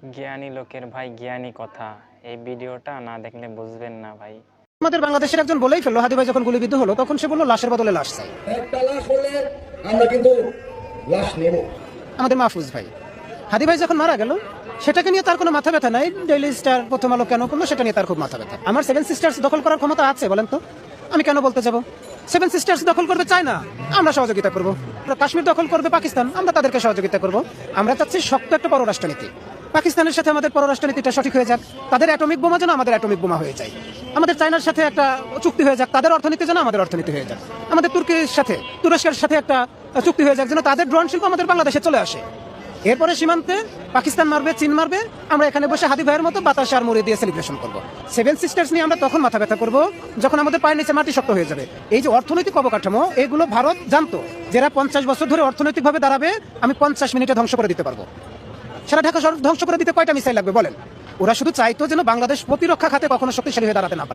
জ্ঞানী লোকের ভাই জ্ঞানী কথা, এই ভিডিওটা না দেখলে বুঝবেন না ভাই। আমাদের বাংলাদেশের একজন বলেই ফেললো, হাদি ভাই যখন গুলিবিদ্ধ হলো তখন সে বললো লাশের বদলে লাশ চাই। একটা লাশ হলে আমরা কিন্তু লাশ নেব। আমাদের মাহফুজ ভাই, হাদি ভাই যখন মারা গেল সেটাকে নিয়ে তার কোনো মাথা ব্যথা নাই। ডেইলি স্টার, প্রথম আলো কেন করলো সেটা নিয়ে তার খুব মাথা ব্যথা। আমার সেভেন সিস্টার্স দখল করার ক্ষমতা আছে বলেন তো? আমি কেন বলতে যাব? সেভেন সিস্টার্স দখল করবে চায়না, আমরা সহযোগিতা করব। কাশ্মীর দখল করবে পাকিস্তান, আমরা তাদেরকে সহযোগিতা করব। আমরা চাচ্ছি শক্ত একটা পররাষ্ট্রনীতি। পাকিস্তানের সাথে আমাদের পররাষ্ট্রনীতিটা সঠিক হয়ে যাক, তাদের অ্যাটমিক বোমা যেন আমাদের অ্যাটমিক বোমা হয়ে যায়। আমাদের চায়নার সাথে একটা চুক্তি হয়ে যাক, তাদের অর্থনীতি যেন আমাদের অর্থনীতি হয়ে যাক। আমাদের তুরস্কের সাথে একটা চুক্তি হয়ে যাক, যেন তাদের ড্রোন শিল্প আমাদের বাংলাদেশে চলে আসে। এরপরে সীমান্তে পাকিস্তান মারবে, চীন মারবে, আমরা এখানে বসে হাদি ভাইয়ের মতো বাতাস আর মুড়ি দিয়ে সেলিব্রেশন করব। সেভেন সিস্টার্স নিয়ে আমরা তখন মাথা ব্যথা করব যখন আমাদের পায়ের নিচে মাটি শক্ত হয়ে যাবে। এই যে অর্থনৈতিক অবকাঠামো, এগুলো ভারত জানতো যারা 50 বছর ধরে অর্থনৈতিকভাবে দাঁড়াবে আমি 50 মিনিটে ধ্বংস করে দিতে পারবো। সারা ঢাকা শহর ধ্বংস করে দিতে কয়টা মিসাইল লাগবে বলেন? ওরা শুধু চাইতো যেন বাংলাদেশ প্রতিরক্ষা খাতে কখনো শক্তিশালী হয়ে দাঁড়াতে না পারে।